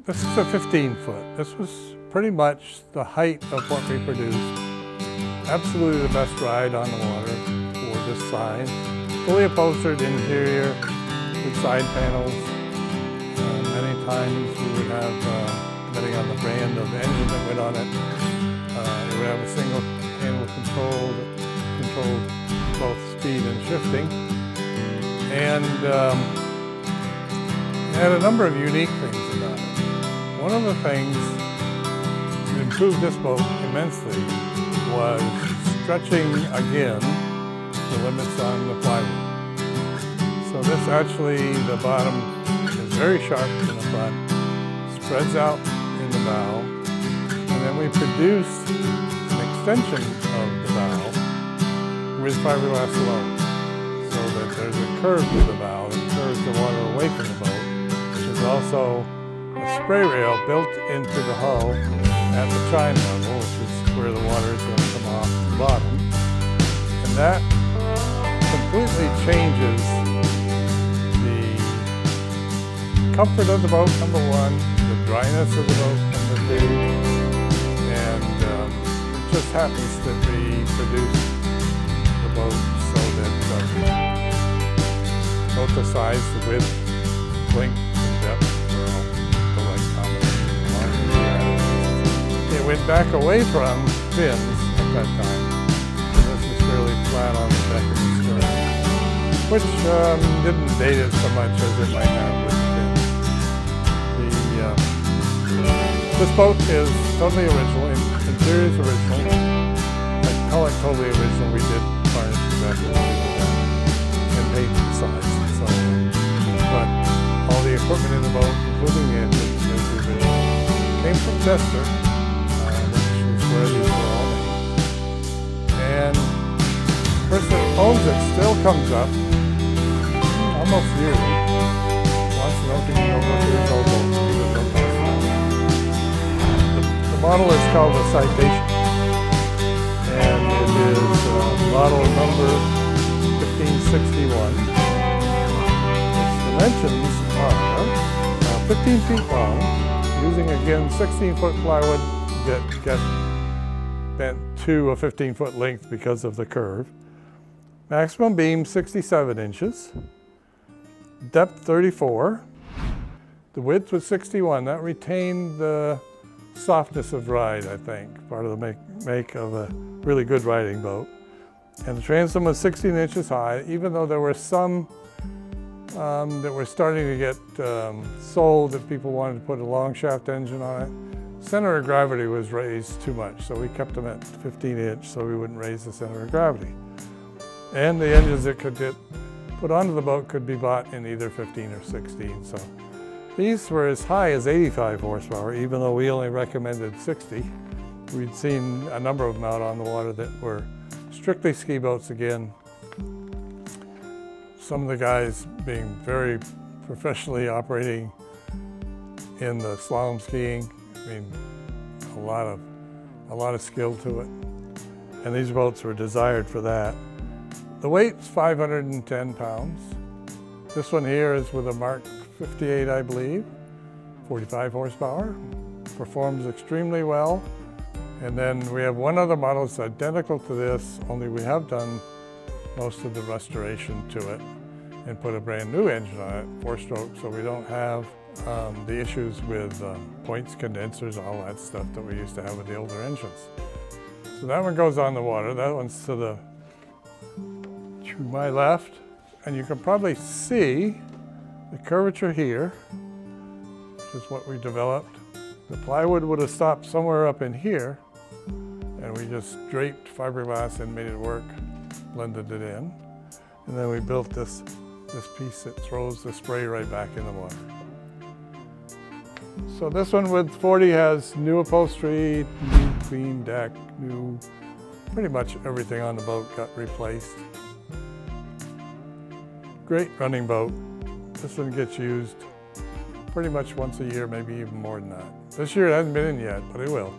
This is a 15-foot. This was pretty much the height of what we produced. Absolutely the best ride on the water for this size. Fully upholstered interior with side panels. Many times we would have, depending on the brand of engine that went on it, it would have a single handle control that controlled both speed and shifting. And it had a number of unique things about it. One of the things that improved this boat immensely was stretching again the limits on the plywood. So this actually, the bottom is very sharp in the front, spreads out in the bow, and then we produced an extension of the bow with fiberglass alone, so that there's a curve to the bow that curves the water away from the boat. There's also a spray rail built into the hull at the chine level, which is where the water is going to come off the bottom. And that completely changes the comfort of the boat, number one, the dryness of the boat, number two, and it just happens that we produce the boat so that both the size, the width, length, and depth were all the right combination. It went back away from fins at that time. So this is fairly flat on the deck of the stern, which didn't date it so much as it might have with the fins. This boat is totally original. Interior is original. I call it totally original. We did varnish exactly what we did and paint the sides and so on. But all the equipment in the boat, including the engine, is original. Came from Chester, which is where these were all made. And the person that owns it still comes up almost yearly. Wants to know if you can go look at his old boats. The model is called the Citation, and it is model number 1561. Its dimensions are 15 feet long, using again 16-foot plywood that get bent to a 15-foot length because of the curve. Maximum beam 67 inches, depth 34. The width was 61. That retained the softness of ride, I think, part of the make of a really good riding boat. And the transom was 16 inches high, even though there were some that were starting to get sold that people wanted to put a long shaft engine on it. Center of gravity was raised too much, so we kept them at 15 inch so we wouldn't raise the center of gravity. And the engines that could get put onto the boat could be bought in either 15 or 16. So these were as high as 85 horsepower, even though we only recommended 60. We'd seen a number of them out on the water that were strictly ski boats again. Some of the guys being very professionally operating in the slalom skiing. I mean, a lot of skill to it. And these boats were desired for that. The weight's 510 pounds. This one here is with a Mark 58, I believe, 45 horsepower. Performs extremely well. And then we have one other model that's identical to this, only we have done most of the restoration to it and put a brand new engine on it, 4-stroke, so we don't have the issues with points, condensers, all that stuff that we used to have with the older engines. So that one goes on the water. That one's to my left, and you can probably see the curvature here, which is what we developed. The plywood would have stopped somewhere up in here, and we just draped fiberglass and made it work, blended it in. And then we built this piece that throws the spray right back in the water. So this one with 40 has new upholstery, new clean deck, new, pretty much everything on the boat got replaced. Great running boat. This one gets used pretty much once a year, maybe even more than that. This year it hasn't been in yet, but it will.